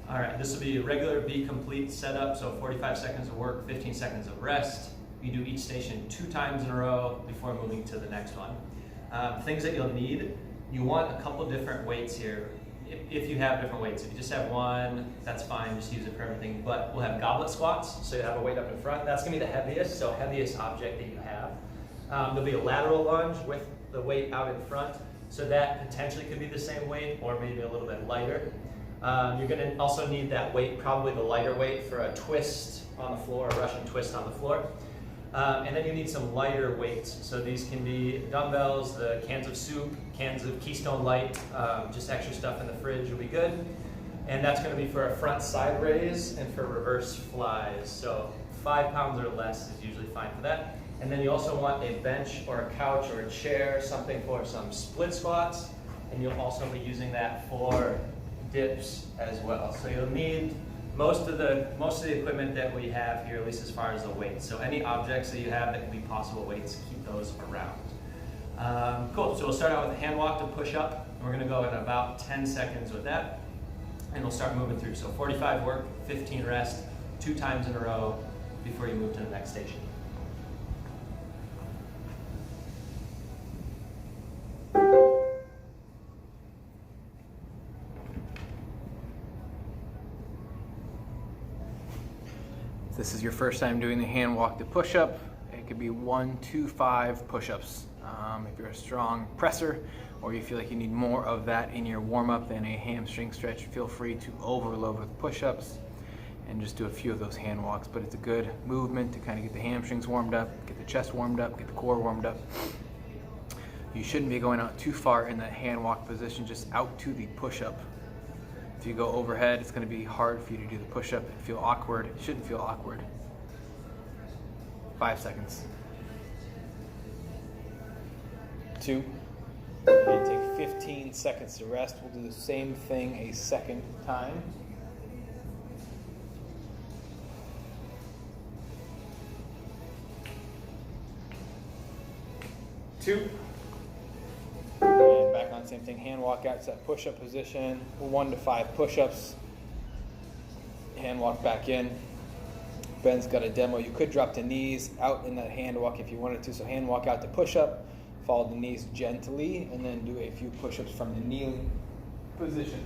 All right, this will be a regular bComplete setup, so 45 seconds of work, 15 seconds of rest. You do each station 2 times in a row before moving to the next one. Things that you'll need, you want a couple different weights here. If you have different weights, if you just have one, that's fine, just use it for everything. But we'll have goblet squats, so you have a weight up in front. That's gonna be the heaviest, so heaviest object that you have. There'll be a lateral lunge with the weight out in front, so that potentially could be the same weight or maybe a little bit lighter. You're gonna also need that weight, probably the lighter weight, for a twist on the floor, a Russian twist on the floor. And then you need some lighter weights. So these can be dumbbells, the cans of soup, cans of Keystone Light, just extra stuff in the fridge will be good. And that's gonna be for a front side raise and for reverse flies. So 5 pounds or less is usually fine for that. And then you also want a bench or a couch or a chair, something for some split squats. And you'll also be using that for dips as well. So you'll need most of the equipment that we have here, at least as far as the weights. So any objects that you have that can be possible weights, keep those around. Cool, so we'll start out with a hand walk to push up. And we're gonna go in about 10 seconds with that. And we'll start moving through. So 45 work, 15 rest, 2 times in a row before you move to the next station. This is your first time doing the hand walk to push-up. It could be 1, 2, 5 push-ups. If you're a strong presser or you feel like you need more of that in your warm-up than a hamstring stretch, feel free to overload with push-ups and just do a few of those hand walks. But it's a good movement to kind of get the hamstrings warmed up, get the chest warmed up, get the core warmed up. You shouldn't be going out too far in that hand walk position, just out to the push-up. If you go overhead, it's going to be hard for you to do the push-up and feel awkward. It shouldn't feel awkward. 5 seconds. 2. And take 15 seconds to rest. We'll do the same thing a second time. 2. And back on, same thing, hand walk out to that push-up position, 1 to 5 push-ups, hand walk back in. Ben's got a demo. You could drop the knees out in that hand walk if you wanted to, so hand walk out to push-up, follow the knees gently, and then do a few push-ups from the kneeling position.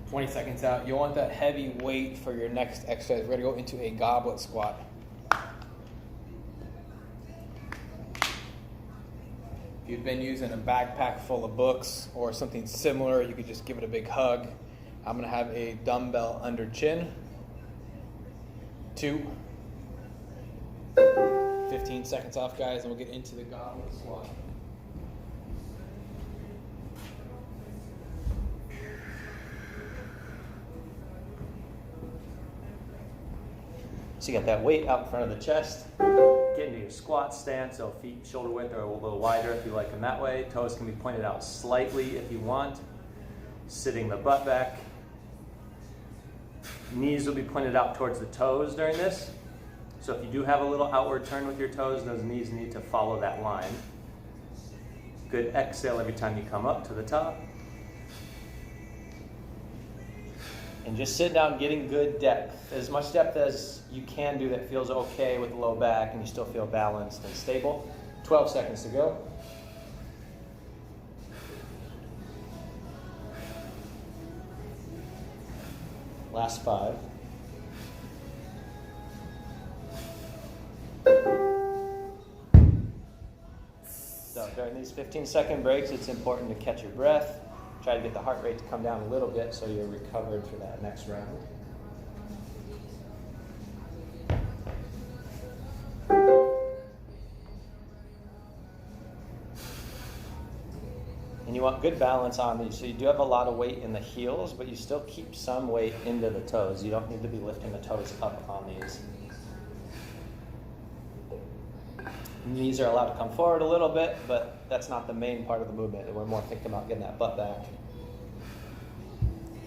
"20 seconds out. You'll want that heavy weight for your next exercise. We're going to go into a goblet squat. If you've been using a backpack full of books or something similar, you could just give it a big hug. I'm going to have a dumbbell under chin. 2. 15 seconds off, guys, and we'll get into the goblet squat. So you got that weight out in front of the chest. Get into your squat stance, so feet shoulder width or a little wider if you like them that way. Toes can be pointed out slightly if you want. Sitting the butt back. Knees will be pointed out towards the toes during this. So if you do have a little outward turn with your toes, those knees need to follow that line. Good exhale every time you come up to the top. And just sit down getting good depth. As much depth as you can do that feels okay with the low back and you still feel balanced and stable. 12 seconds to go. Last 5. So during these 15-second breaks, it's important to catch your breath. Try to get the heart rate to come down a little bit so you're recovered for that next round. And you want good balance on these. So you do have a lot of weight in the heels, but you still keep some weight into the toes. You don't need to be lifting the toes up on these. Knees are allowed to come forward a little bit, but that's not the main part of the movement. We're more thinking about getting that butt back.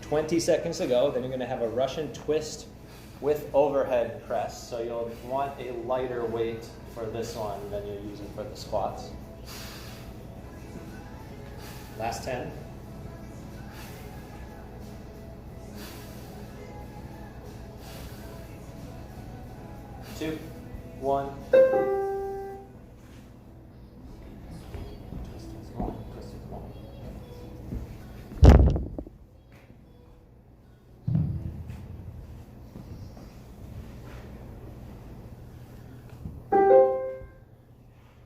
20 seconds to go. Then you're going to have a Russian twist with overhead press. So you'll want a lighter weight for this one than you're using for the squats. Last 10. 2, 1.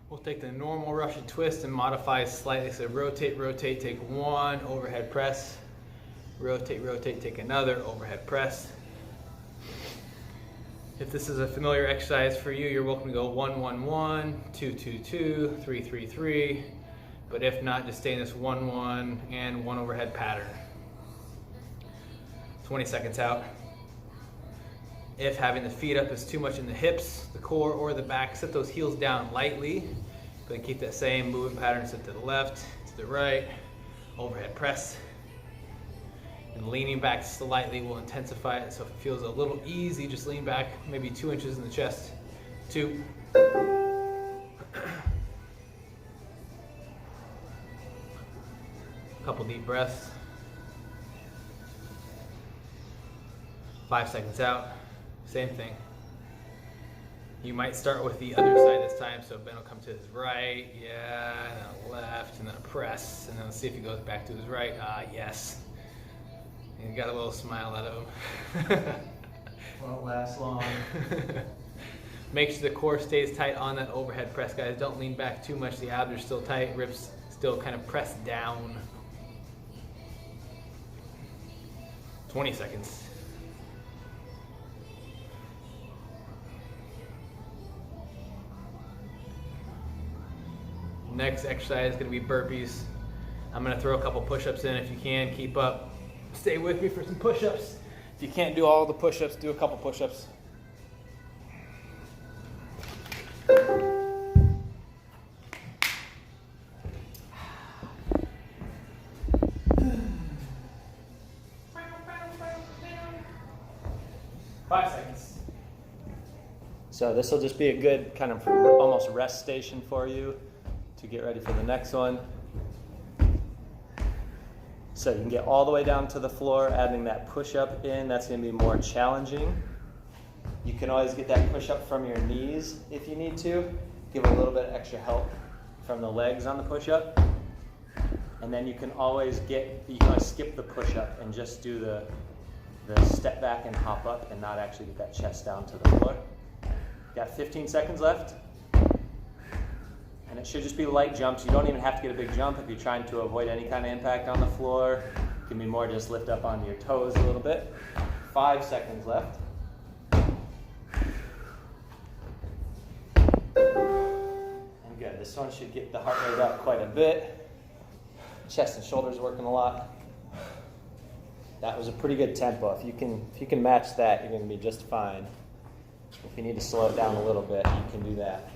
We'll take the normal Russian twist and modify slightly. So rotate, rotate, take one overhead press. Rotate, rotate, take another overhead press. If this is a familiar exercise for you, you're welcome to go 1, 1, 1, 2, 2, 2, 3, 3, 3. But if not, just stay in this 1, 1, and 1 overhead pattern. 20 seconds out. If having the feet up is too much in the hips, the core, or the back, set those heels down lightly. But keep that same movement pattern. Sit to the left, to the right, overhead press. And leaning back slightly will intensify it. So if it feels a little easy, just lean back maybe 2 inches in the chest. 2. Couple deep breaths. 5 seconds out. Same thing. You might start with the other side this time, so Ben will come to his right, yeah, and then a left, and then a press, and then let's see if he goes back to his right. Ah, yes. And he got a little smile out of him. Won't last long. Make sure the core stays tight on that overhead press, guys. Don't lean back too much. The abs are still tight, ribs still kind of pressed down. 20 seconds. Next exercise is going to be burpees. I'm going to throw a couple push-ups in if you can. Keep up. Stay with me for some push-ups. If you can't do all the push-ups, do a couple push-ups. So this will just be a good kind of almost rest station for you to get ready for the next one. So you can get all the way down to the floor, adding that push-up in. That's going to be more challenging. You can always get that push-up from your knees if you need to. Give a little bit of extra help from the legs on the push-up. And then you can always skip the push-up and just do the step back and hop up and not actually get that chest down to the floor. Got 15 seconds left. And it should just be light jumps. You don't even have to get a big jump if you're trying to avoid any kind of impact on the floor. It can be more just lift up onto your toes a little bit. 5 seconds left. And good. This one should get the heart rate up quite a bit. Chest and shoulders working a lot. That was a pretty good tempo. If you can match that, you're going to be just fine. If you need to slow it down a little bit, you can do that.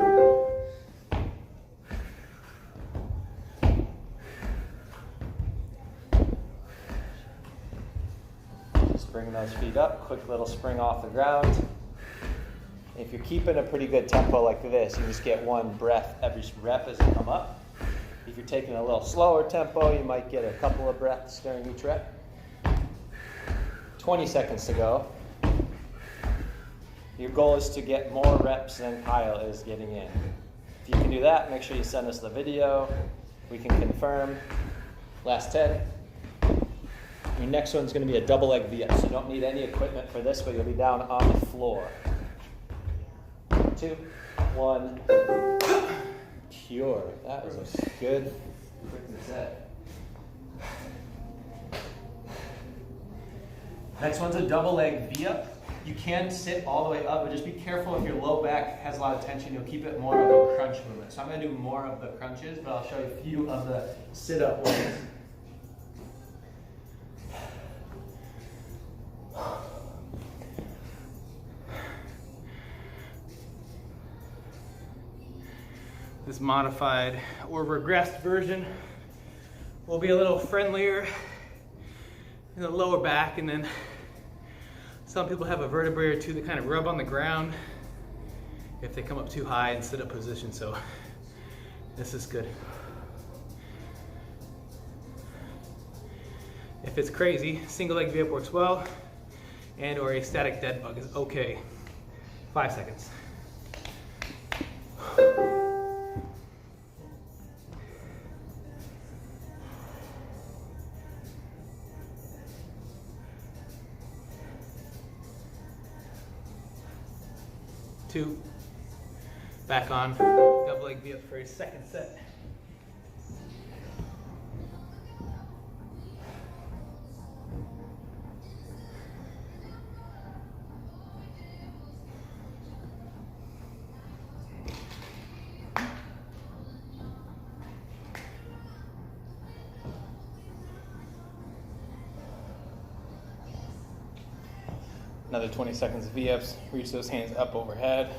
Just bring those feet up, quick little spring off the ground. If you're keeping a pretty good tempo like this, you just get one breath every rep as you come up. If you're taking a little slower tempo, you might get a couple of breaths during each rep. 20 seconds to go. Your goal is to get more reps than Kyle is getting in. If you can do that, make sure you send us the video. We can confirm. Last 10. Your next one's going to be a double leg V-up, so you don't need any equipment for this, but you'll be down on the floor. 2, 1. Pure. That was a good quick set. Next one's a double leg V-up. You can sit all the way up, but just be careful if your low back has a lot of tension, you'll keep it more of a crunch movement. So I'm going to do more of the crunches, but I'll show you a few of the sit-up ones. This modified or regressed version will be a little friendlier in the lower back, and then some people have a vertebrae or two that kind of rub on the ground if they come up too high in sit-up position, so this is good. If it's crazy, single leg V-up works well, and or a static dead bug is okay. 5 seconds. Two. Back on. Double leg V-up for a second set. Another 20 seconds of V-ups. Reach those hands up overhead.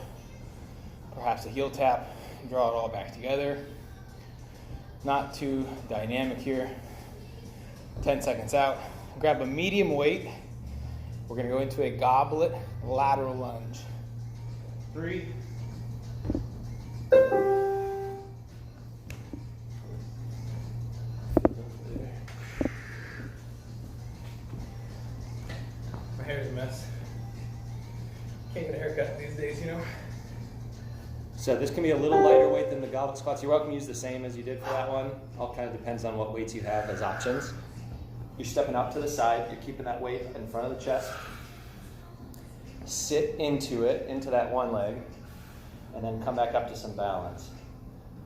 Perhaps a heel tap. Draw it all back together. Not too dynamic here. 10 seconds out. Grab a medium weight. We're going to go into a goblet lateral lunge. 3. My hair is a mess. Can't get a haircut these days, you know. So this can be a little lighter weight than the goblet squats. You're welcome to use the same as you did for that one. All kind of depends on what weights you have as options. You're stepping out to the side. You're keeping that weight in front of the chest. Sit into it, into that one leg, and then come back up to some balance.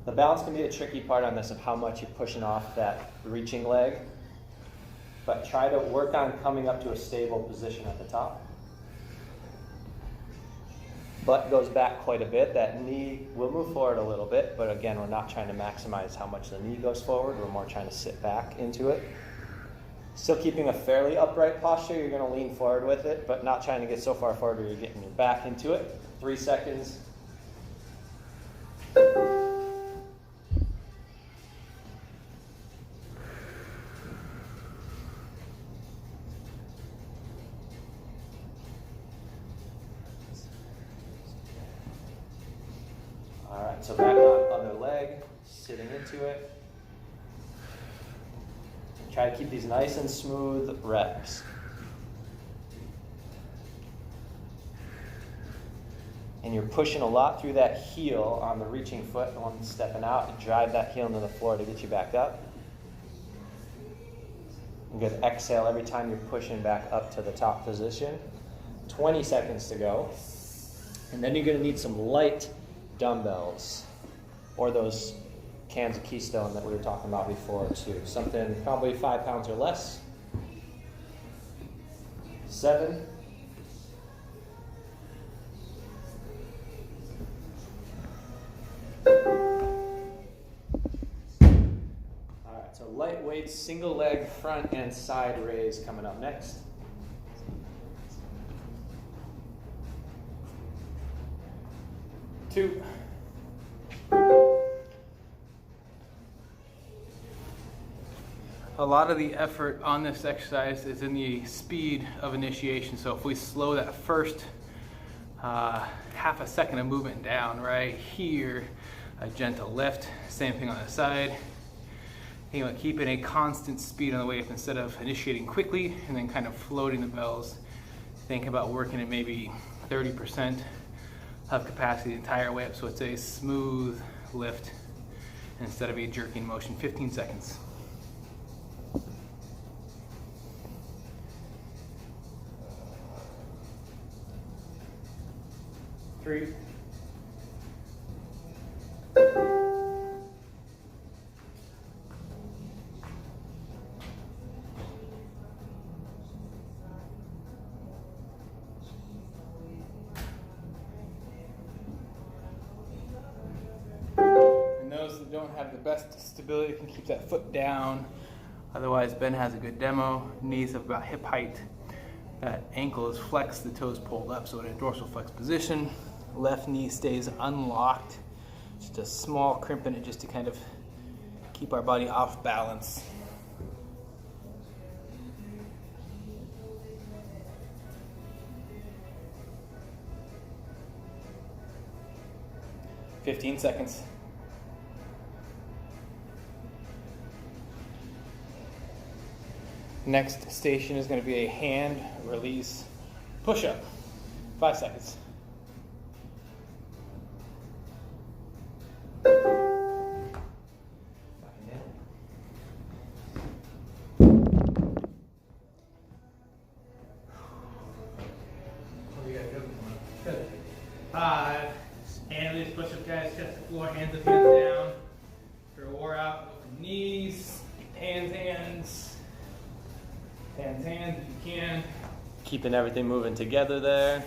The balance can be a tricky part on this of how much you're pushing off that reaching leg. But try to work on coming up to a stable position at the top. Butt goes back quite a bit. That knee will move forward a little bit, but again, we're not trying to maximize how much the knee goes forward. We're more trying to sit back into it. Still keeping a fairly upright posture. You're going to lean forward with it, but not trying to get so far forward where you're getting your back into it. 3 seconds. All right, so back on other leg, sitting into it. Try to keep these nice and smooth reps. And you're pushing a lot through that heel on the reaching foot, the one stepping out, and drive that heel into the floor to get you back up. And good exhale every time you're pushing back up to the top position. 20 seconds to go. And then you're going to need some light dumbbells, or those cans of Keystone that we were talking about before too. Something probably 5 pounds or less. 7. All right, so lightweight single leg front and side raise coming up next. 2. A lot of the effort on this exercise is in the speed of initiation. So if we slow that first half a second of movement down, right here, a gentle lift, same thing on the side. You know, keeping a constant speed on the way up instead of initiating quickly and then kind of floating the bells. Think about working at maybe 30% of capacity the entire way up, so it's a smooth lift instead of a jerking motion. 15 seconds. 3. And those that don't have the best stability can keep that foot down. Otherwise, Ben has a good demo. Knees up about hip height. That ankle is flexed, the toes pulled up, so in a dorsal flex position. Left knee stays unlocked. Just a small crimp in it just to kind of keep our body off balance. "15 seconds. Next station is going to be a hand release push-up. 5 seconds. Good. 5. Hand release push-up, guys. Chest to floor, hands up, hands down. If you're wore out, go for knees, hands, hands. Hands, hands if you can. Keeping everything moving together there.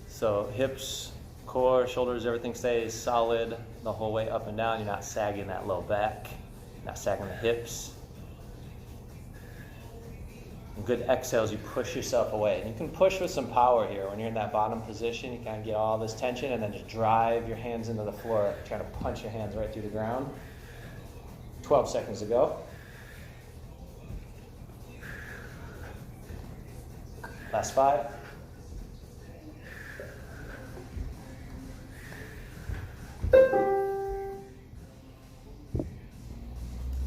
So hips, core, shoulders, everything stays solid the whole way up and down. You're not sagging that low back, not sagging the hips. And good exhales, you push yourself away. And you can push with some power here. When you're in that bottom position, you kind of get all this tension and then just drive your hands into the floor, trying to punch your hands right through the ground. 12 seconds to go. Last 5.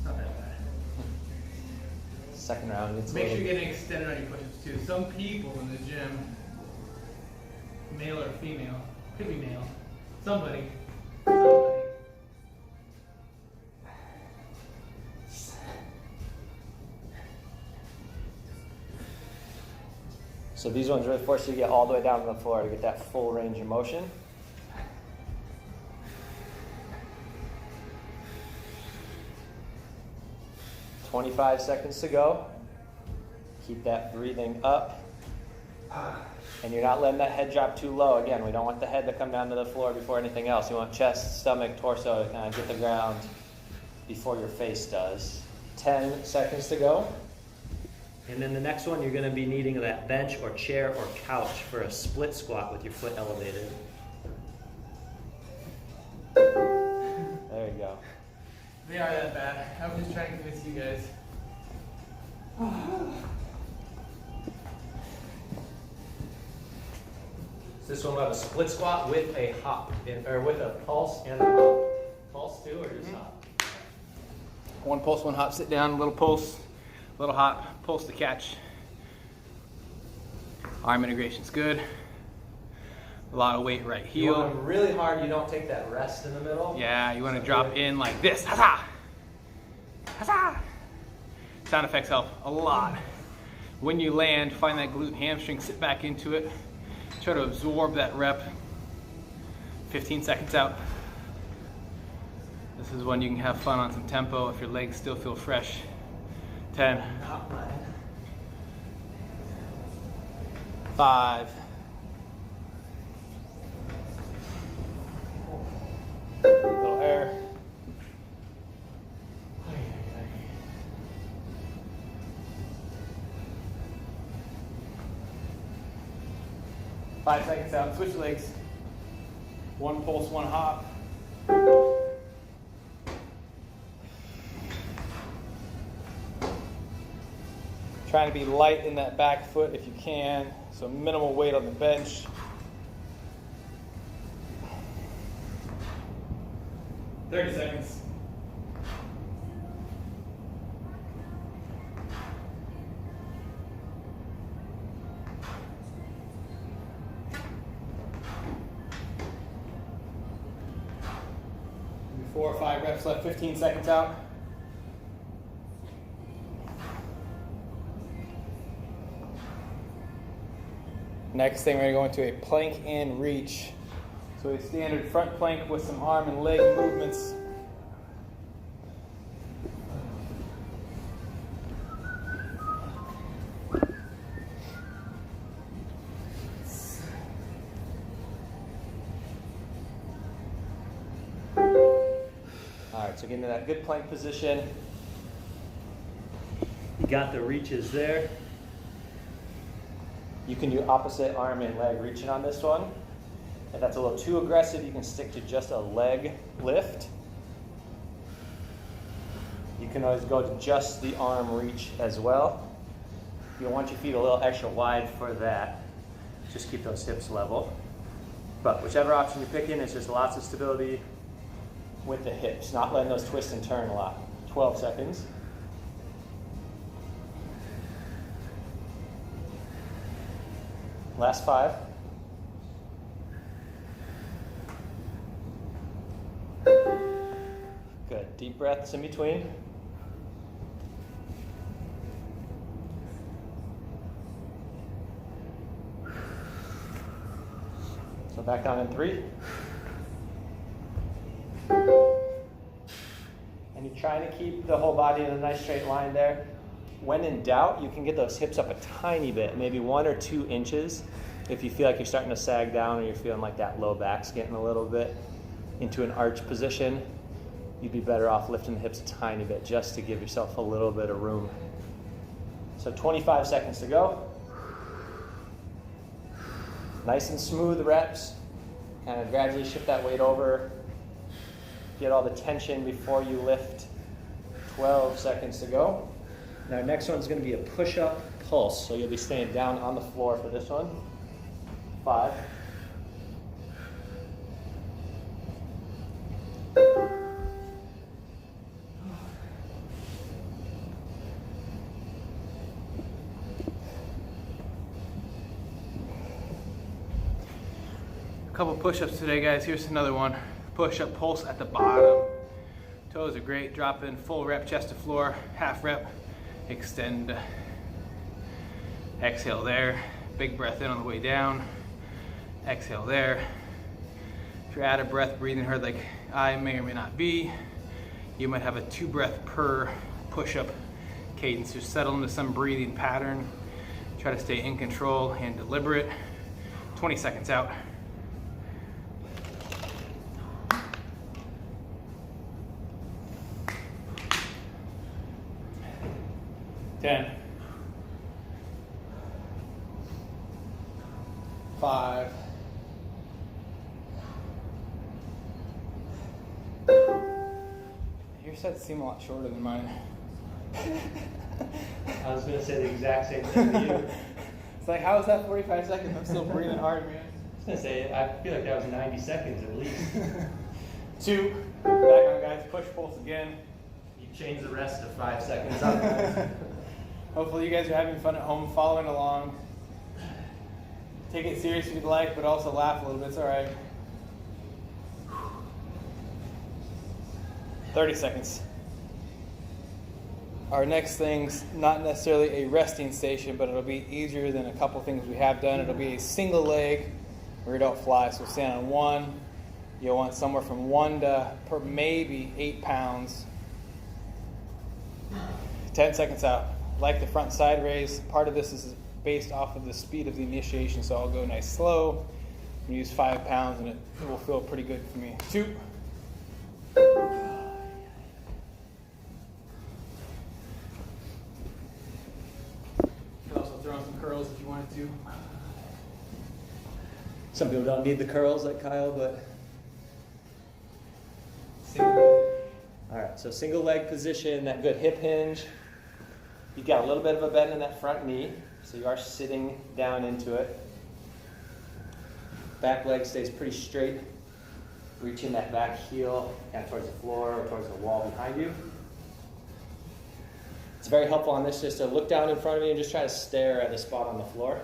Not that bad. Second round. It's Make sure you're getting extended on your push-ups too. Some people in the gym, male or female, could be male, somebody. So these ones really force you to get all the way down to the floor to get that full range of motion. "25 seconds to go. Keep that breathing up. And you're not letting that head drop too low. Again, we don't want the head to come down to the floor before anything else. You want chest, stomach, torso to kind of get the ground before your face does. 10 seconds to go. And then the next one, you're going to be needing that bench or chair or couch for a split squat with your foot elevated. There you go. They are that bad. I was just trying to convince you guys. So this one will have a split squat with a hop, or with a pulse and a hop. Pulse too, or just hop? One pulse, one hop. Sit down, little pulse, little hop, pulse to catch. Arm integration's good. A lot of weight right You want heel. them really hard, you don't take that rest in the middle. Yeah, you want to drop in like this. Huzzah! Huzzah! Sound effects help a lot. When you land, find that glute hamstring, sit back into it. Try to absorb that rep. 15 seconds out. This is when you can have fun on some tempo if your legs still feel fresh. 10. 5. Little air. 5 seconds out. Switch legs. One pulse, one hop. Trying to be light in that back foot if you can, so minimal weight on the bench. "30 seconds. Maybe 4 or 5 reps left, 15 seconds out. Next thing, we're going to go into a plank and reach. So a standard front plank with some arm and leg movements. All right, so get into that good plank position. You got the reaches there. You can do opposite arm and leg reaching on this one. If that's a little too aggressive, you can stick to just a leg lift. You can always go to just the arm reach as well. If you want your feet a little extra wide for that, just keep those hips level. But whichever option you're picking, it's just lots of stability with the hips, not letting those twist and turn a lot. 12 seconds. Last 5. Good. Deep breaths in between. So back down in 3. And you're trying to keep the whole body in a nice straight line there. When in doubt, you can get those hips up a tiny bit, maybe 1 or 2 inches. If you feel like you're starting to sag down or you're feeling like that low back's getting a little bit into an arch position, you'd be better off lifting the hips a tiny bit just to give yourself a little bit of room. So 25 seconds to go. Nice and smooth reps. Kind of gradually shift that weight over. Get all the tension before you lift. 12 seconds to go. Now, next one's going to be a push-up pulse. So you'll be staying down on the floor for this one. 5. A couple push-ups today, guys. Here's another one. Push-up pulse at the bottom. Toes are great. Drop in full rep, chest to floor, half rep. Extend. Exhale there. Big breath in on the way down. Exhale there. If you're out of breath, breathing hard like I may or may not be, you might have a 2 breath per push-up cadence. Just settle into some breathing pattern. Try to stay in control and deliberate. 20 seconds out. 10, 5, 4. Your sets seem a lot shorter than mine. I was going to say the exact same thing to you. It's like, how is that 45 seconds? I'm still breathing hard, man. I was going to say, I feel like that was 90 seconds at least. 2, back on, guys. Push, pulse again. You change the rest to 5 seconds up, guys. Hopefully you guys are having fun at home, following along. Take it serious if you'd like, but also laugh a little bit. It's all right. 30 seconds. Our next thing's not necessarily a resting station, but it'll be easier than a couple things we have done. It'll be a single leg where you don't fly. So stand on 1. You'll want somewhere from 1 to maybe 8 pounds. 10 seconds out. Like the front side raise, part of this is based off of the speed of the initiation, so I'll go nice slow and use 5 pounds, and it will feel pretty good for me. 2. You can also throw in some curls if you wanted to. Some people don't need the curls like Kyle, but... All right, so single leg position, that good hip hinge. You've got a little bit of a bend in that front knee, so you are sitting down into it. Back leg stays pretty straight. Reaching that back heel kind of towards the floor or towards the wall behind you. It's very helpful on this just to look down in front of you and just try to stare at the spot on the floor.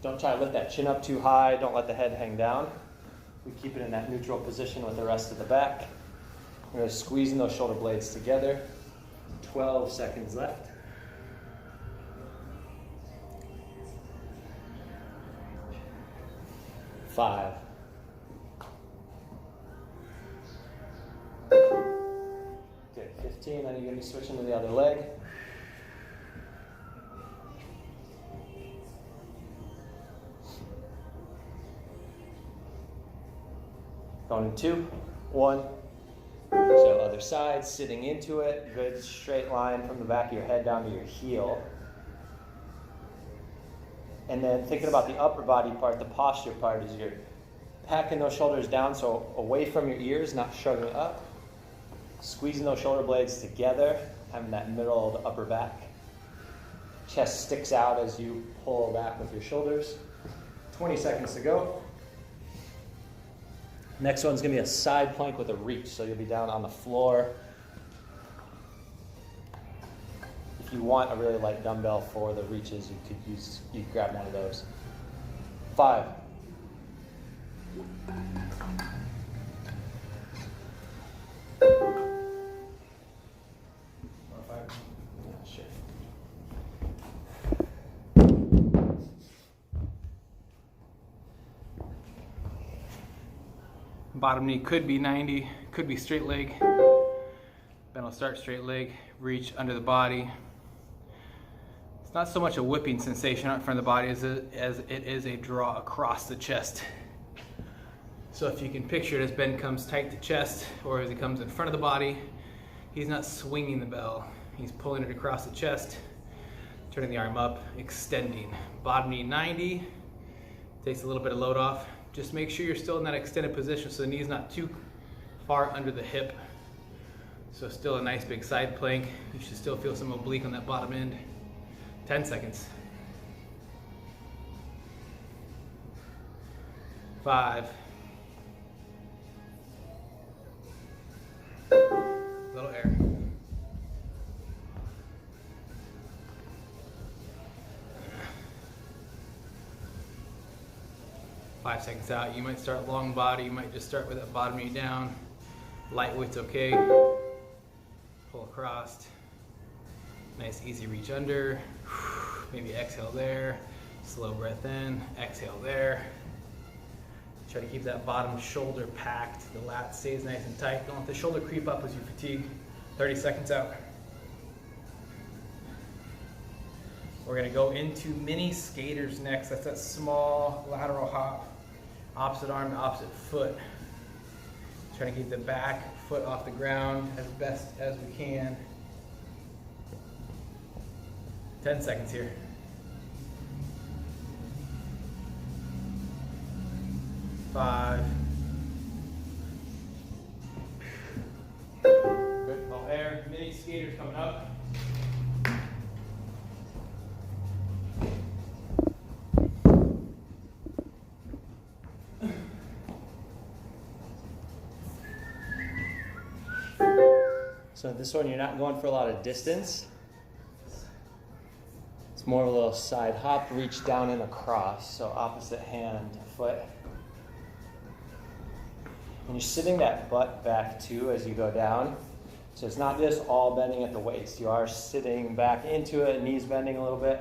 Don't try to lift that chin up too high. Don't let the head hang down. We keep it in that neutral position with the rest of the back. We're going to squeezing those shoulder blades together. 12 seconds left. 5. Good, 15, then you're going to be switching to the other leg. Going in 2, 1. So other side, sitting into it. Good straight line from the back of your head down to your heel. And then thinking about the upper body part, the posture part, is you're packing those shoulders down so away from your ears, not shrugging up. Squeezing those shoulder blades together, having that middle of the upper back. Chest sticks out as you pull back with your shoulders. 20 seconds to go. Next one's going to be a side plank with a reach, so you'll be down on the floor. If you want a really light dumbbell for the reaches, you could grab one of those. 5. Sure. Bottom knee could be 90, could be straight leg. Ben will start straight leg, reach under the body. It's not so much a whipping sensation out in front of the body as it is a draw across the chest. So if you can picture it as Ben comes tight to chest, or as he comes in front of the body, he's not swinging the bell. He's pulling it across the chest, turning the arm up, extending. Bottom knee 90, takes a little bit of load off. Just make sure you're still in that extended position so the knee's not too far under the hip. So still a nice big side plank. You should still feel some oblique on that bottom end. 10 seconds. 5. Little air. 5 seconds out. You might start long body. You might just start with that bottom knee down. Lightweight's okay. Pull across. Nice easy reach under. Maybe exhale there. Slow breath in. Exhale there. Try to keep that bottom shoulder packed. The lat stays nice and tight. Don't let the shoulder creep up as you fatigue. 30 seconds out. We're gonna go into mini skaters next. That's that small lateral hop. Opposite arm to opposite foot. Trying to keep the back foot off the ground as best as we can. 10 seconds here. 5. Good, all air. Mini skaters coming up. So this one, you're not going for a lot of distance. It's more of a little side hop, reach down and across. So opposite hand, foot. And you're sitting that butt back too as you go down. So it's not just all bending at the waist. You are sitting back into it, knees bending a little bit.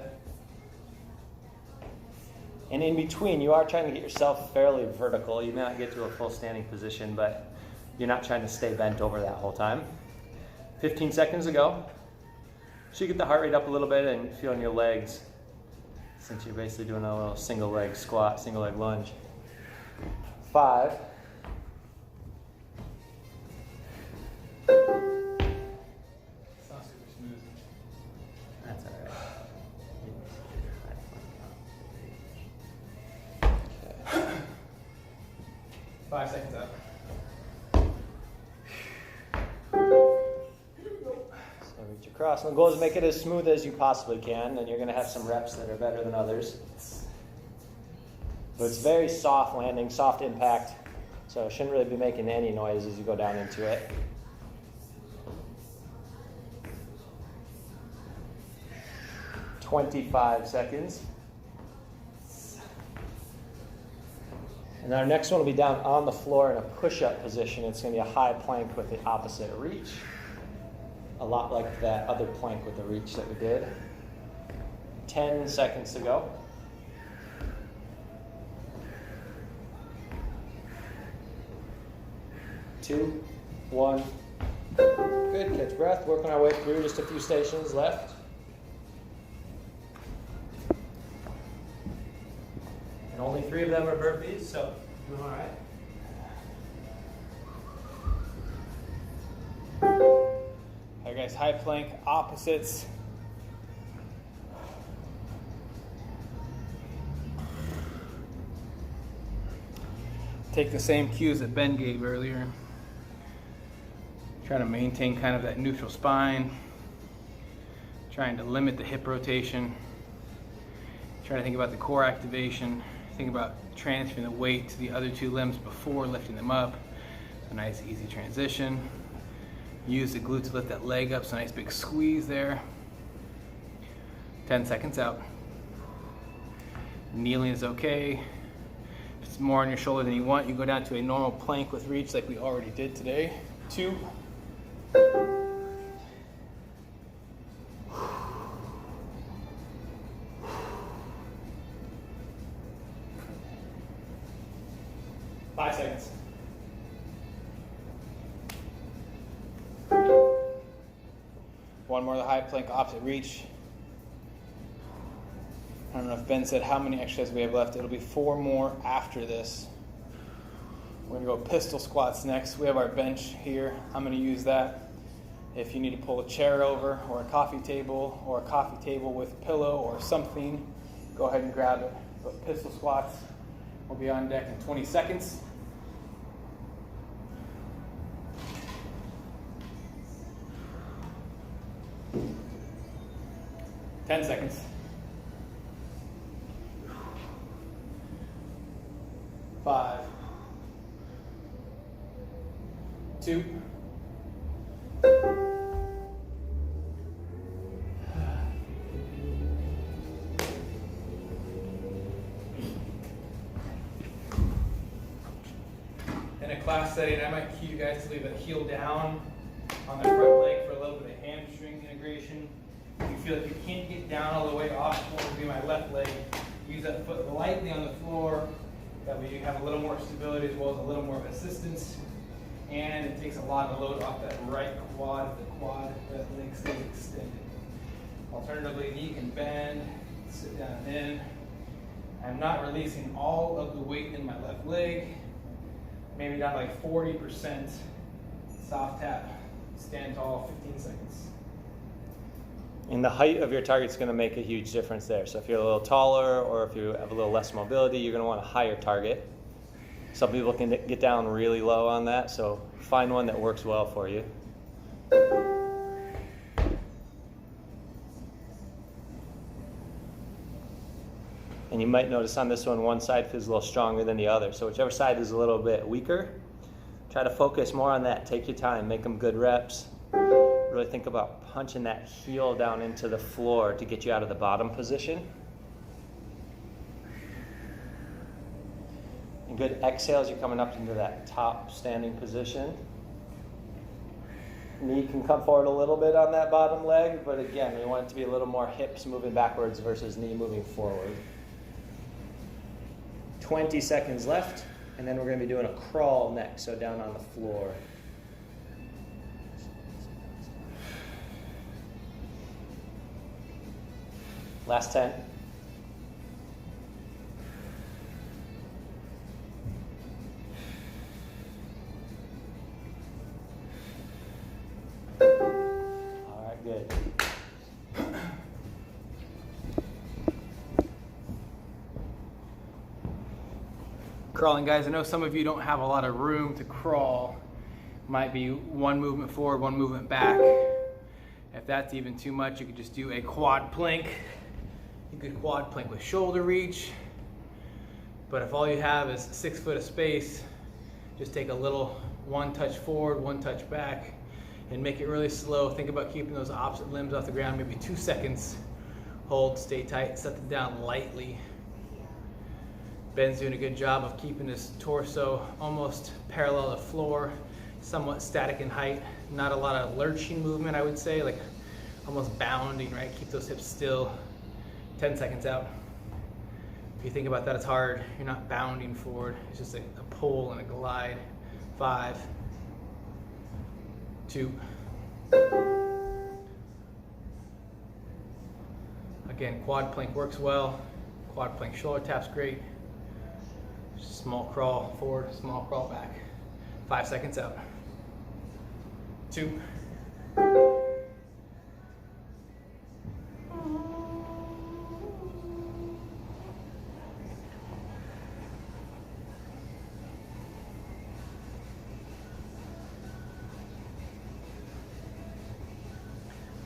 And in between, you are trying to get yourself fairly vertical. You may not get to a full standing position, but you're not trying to stay bent over that whole time. 15 seconds to go. So you get the heart rate up a little bit and feeling your legs, since you're basically doing a little single leg squat, single leg lunge. 5. It's not super smooth. That's all right. Okay. 5 seconds out. Reach across. And the goal is to make it as smooth as you possibly can, and you're going to have some reps that are better than others. But it's very soft landing, soft impact, so it shouldn't really be making any noise as you go down into it. "25 seconds. And our next one will be down on the floor in a push-up position. It's going to be a high plank with the opposite reach. A lot like that other plank with the reach that we did. 10 seconds to go. 2, 1. Good, catch breath, working our way through, just a few stations left. And only 3 of them are burpees, so doing all right. All right, guys, high plank, opposites. Take the same cues that Ben gave earlier. Trying to maintain kind of that neutral spine. Trying to limit the hip rotation. Trying to think about the core activation. Think about transferring the weight to the other 2 limbs before lifting them up. A nice easy transition. Use the glute to lift that leg up, so nice big squeeze there. 10 seconds out. Kneeling is okay. it's more on your shoulder than you want, you go down to a normal plank with reach like we already did today. 2. Five seconds. One more of the high plank, opposite reach. I don't know if Ben said how many exercises we have left. It'll be 4 more after this. We're gonna go pistol squats next. We have our bench here. I'm gonna use that. If you need to pull a chair over or a coffee table with a pillow or something, go ahead and grab it. But pistol squats will be on deck in 20 seconds. Ten seconds. 5, 2. In a class setting, I might cue you guys to leave the heel down on the front leg for a little bit of hamstring integration. If you feel like you can't get down all the way off, what would be my left leg, use that foot lightly on the floor. That way you have a little more stability as well as a little more assistance. And it takes a lot of load off that right quad, that leg stays extended. Alternatively, knee can bend, sit down in. I'm not releasing all of the weight in my left leg. Maybe down like 40%. Soft tap, stand tall, 15 seconds. And the height of your target is going to make a huge difference there. So if you're a little taller or if you have a little less mobility, you're going to want a higher target. Some people can get down really low on that, so find one that works well for you. And you might notice on this one side feels a little stronger than the other. So whichever side is a little bit weaker, try to focus more on that. Take your time, make them good reps. Really think about punching that heel down into the floor to get you out of the bottom position. And good exhales, you're coming up into that top standing position. Knee can come forward a little bit on that bottom leg, but again, we want it to be a little more hips moving backwards versus knee moving forward. 20 seconds left, and then we're going to be doing a crawl next, so down on the floor. Last 10. All right, good. Crawling, guys, I know some of you don't have a lot of room to crawl. Might be one movement forward, one movement back. If that's even too much, you could just do a quad plank. You could quad plank with shoulder reach. But if all you have is 6 foot of space, just take a little one touch forward, one touch back, and make it really slow. Think about keeping those opposite limbs off the ground, maybe 2 seconds. Hold, stay tight, set them down lightly. Ben's doing a good job of keeping his torso almost parallel to the floor, somewhat static in height. Not a lot of lurching movement, I would say, like almost bounding, right? Keep those hips still. 10 seconds out. If you think about that, it's hard. You're not bounding forward. It's just a pull and a glide. 5, 2. Again, quad plank works well. Quad plank shoulder tap's great. Small crawl forward, small crawl back. 5 seconds out. 2.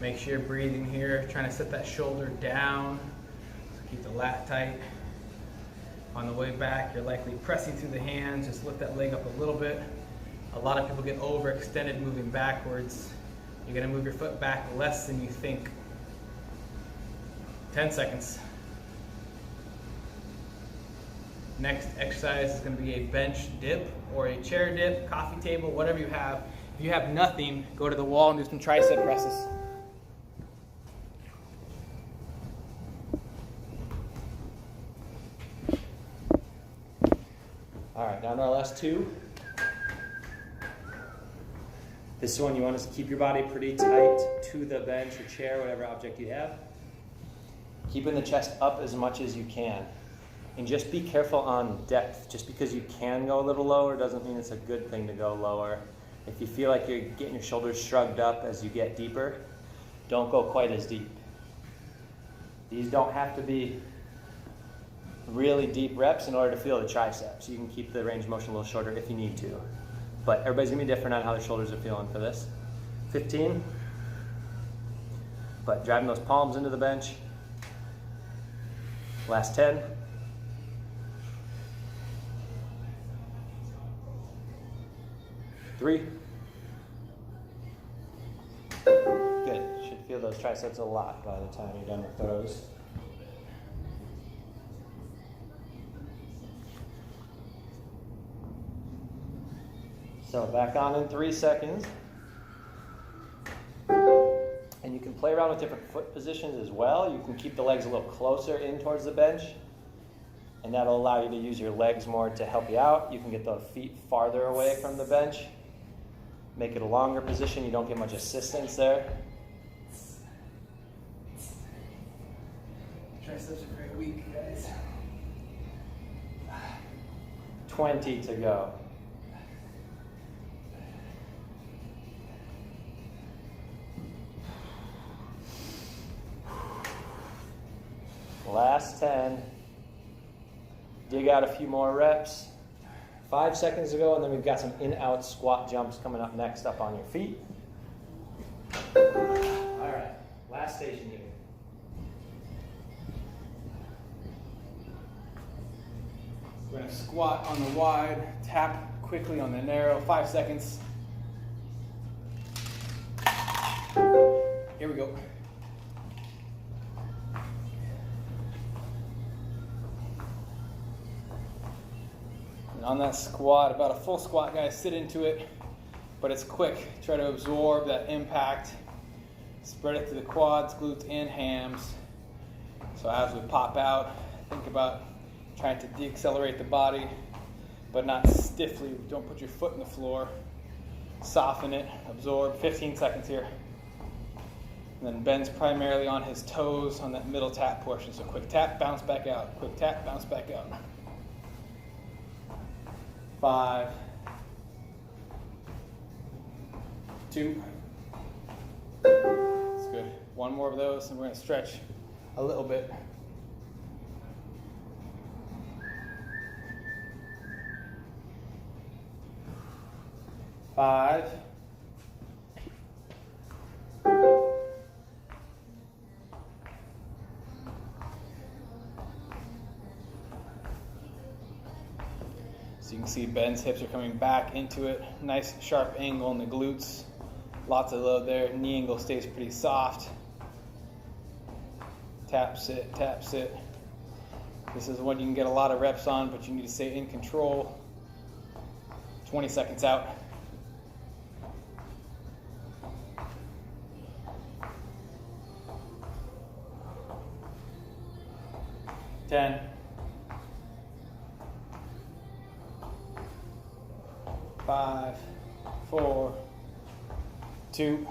Make sure you're breathing here, trying to set that shoulder down. So keep the lat tight. On the way back, you're likely pressing through the hands. Just lift that leg up a little bit. A lot of people get overextended moving backwards. You're gonna move your foot back less than you think. 10 seconds. Next exercise is going to be a bench dip or a chair dip, coffee table, whatever you have. If you have nothing, go to the wall and do some tricep presses. All right, down to our last two. This one, you want to keep your body pretty tight to the bench or chair, whatever object you have. Keeping the chest up as much as you can. And just be careful on depth. Just because you can go a little lower doesn't mean it's a good thing to go lower. If you feel like you're getting your shoulders shrugged up as you get deeper, don't go quite as deep. These don't have to be really deep reps in order to feel the triceps. You can keep the range of motion a little shorter if you need to. But everybody's gonna be different on how their shoulders are feeling for this. 15. But driving those palms into the bench. Last 10. Three. Good. Should feel those triceps a lot by the time you're done with those. So back on in 3 seconds. And you can play around with different foot positions as well. You can keep the legs a little closer in towards the bench, and that'll allow you to use your legs more to help you out. You can get the feet farther away from the bench. Make it a longer position. You don't get much assistance there. Triceps are very weak, guys. 20 to go. Last 10. Dig out a few more reps. 5 seconds to go, and then we've got some in-out squat jumps coming up next up on your feet. All right, last station here. We're going to squat on the wide, tap quickly on the narrow, 5 seconds. Here we go. And on that squat, about a full squat, guys, sit into it, but it's quick. Try to absorb that impact. Spread it to the quads, glutes, and hams. So as we pop out, think about trying to deaccelerate the body, but not stiffly. Don't put your foot in the floor. Soften it, absorb. 15 seconds here. And then bends primarily on his toes on that middle tap portion. So quick tap, bounce back out. Quick tap, bounce back out. 5, 2. That's good. One more of those, and we're going to stretch a little bit. Five. So you can see Ben's hips are coming back into it. Nice sharp angle in the glutes. Lots of load there. Knee angle stays pretty soft. Tap, sit, tap, sit. This is one you can get a lot of reps on, but you need to stay in control. 20 seconds out. Ten. 5, 4, 2.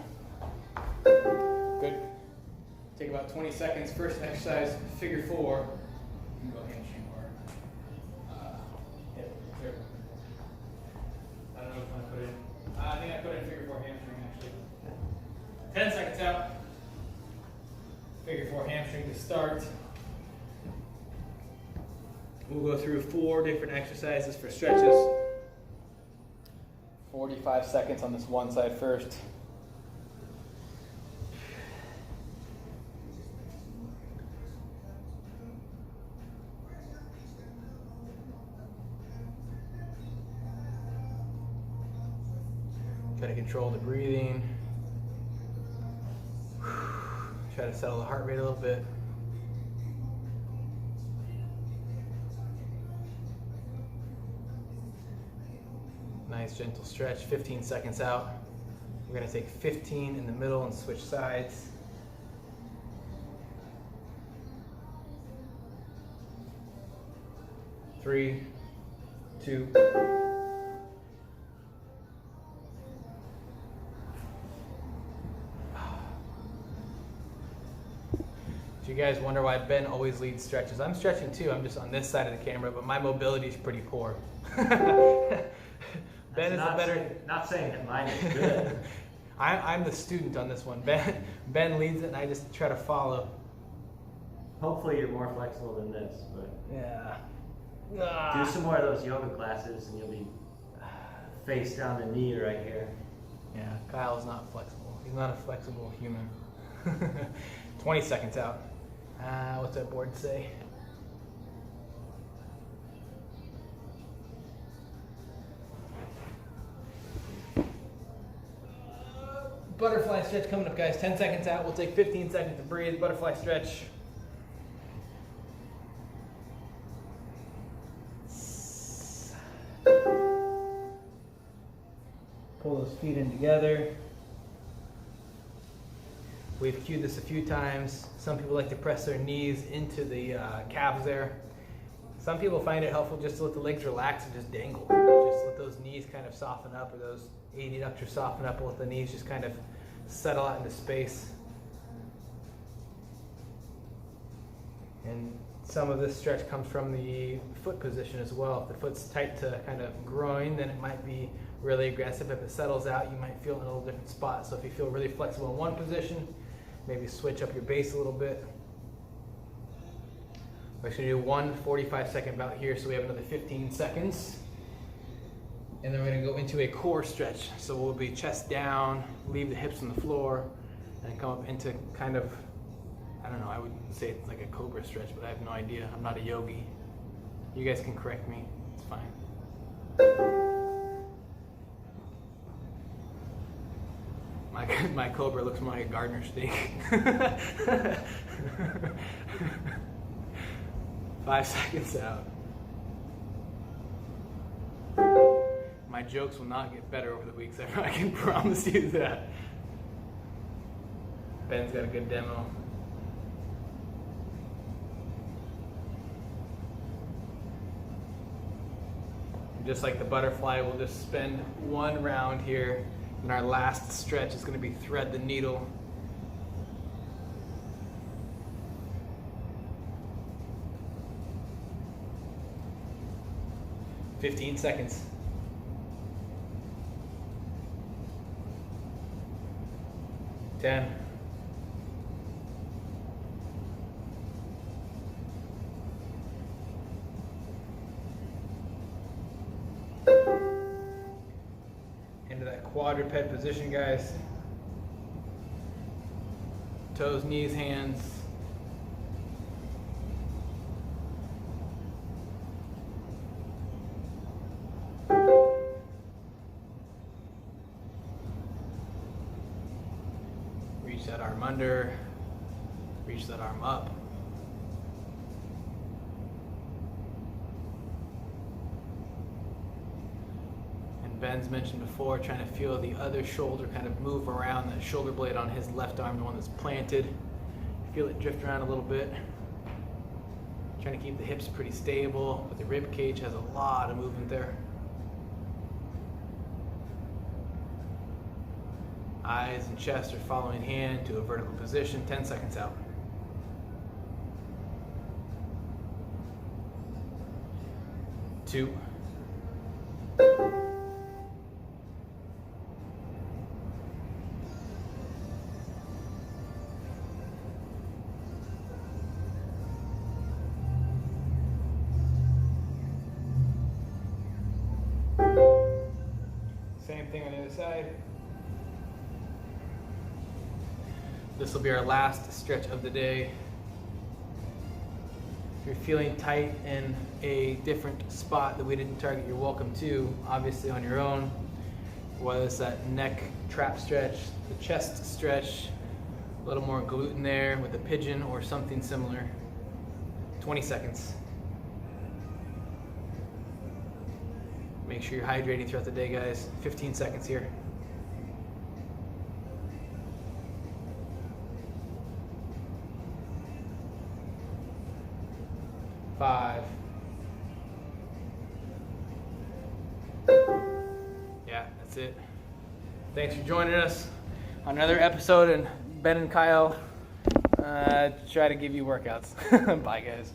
Good. Take about 20 seconds. First exercise, figure 4. You can go hamstring or hip. There. I don't know if I put in. I think I put in figure 4 hamstring actually. 10 seconds out. Figure 4 hamstring to start. We'll go through 4 different exercises for stretches. 45 seconds on this one side first. Try to control the breathing. Try to settle the heart rate a little bit. Nice gentle stretch, 15 seconds out. We're gonna take 15 in the middle and switch sides. Three, two. Do you guys wonder why Ben always leads stretches? I'm stretching too, I'm just on this side of the camera, but my mobility is pretty poor. Ben is a better... Not saying that mine is good. I'm the student on this one. Ben leads it and I just try to follow. Hopefully you're more flexible than this, but Yeah. do some more of those yoga classes and you'll be face down the knee right here. Yeah, Kyle's not flexible. He's not a flexible human. 20 seconds out. What's that board say? Butterfly stretch coming up, guys. 10 seconds out. We'll take 15 seconds to breathe. Butterfly stretch. Pull those feet in together. We've cued this a few times. Some people like to press their knees into the calves there. Some people find it helpful just to let the legs relax and just dangle. Just let those knees kind of soften up, or those adductors soften up, and let the knees just kind of settle out into space. And some of this stretch comes from the foot position as well. If the foot's tight to kind of groin, then it might be really aggressive. If it settles out, you might feel in a little different spot. So if you feel really flexible in one position, maybe switch up your base a little bit. We're just gonna do one 45-second bout here, so we have another 15 seconds. And then we're gonna go into a core stretch. So we'll be chest down, leave the hips on the floor, and come up into kind of, I don't know, I would say it's like a cobra stretch, but I have no idea. I'm not a yogi. You guys can correct me, it's fine. My cobra looks more like a gardener steak. 5 seconds out. My jokes will not get better over the weeks, I can promise you that. Ben's got a good demo. Just like the butterfly, we'll just spend one round here. And our last stretch is going to be thread the needle. "15 seconds. "10. Into that quadruped position, guys. Toes, knees, hands. Reach that arm under, reach that arm up. Ben's mentioned before, trying to feel the other shoulder kind of move around that shoulder blade on his left arm, the one that's planted. Feel it drift around a little bit. Trying to keep the hips pretty stable, but the rib cage has a lot of movement there. Eyes and chest are following hand to a vertical position. 10 seconds out. 2. Same thing on the other side. This will be our last stretch of the day. If you're feeling tight in a different spot that we didn't target, you're welcome to, obviously on your own. Whether it's that neck trap stretch, the chest stretch, a little more gluten there with a pigeon or something similar. 20 seconds. Make Make sure you're hydrating throughout the day, guys. 15 seconds here. 5. Yeah, that's it. Thanks for joining us on another episode, and Ben and Kyle try to give you workouts. Bye, guys.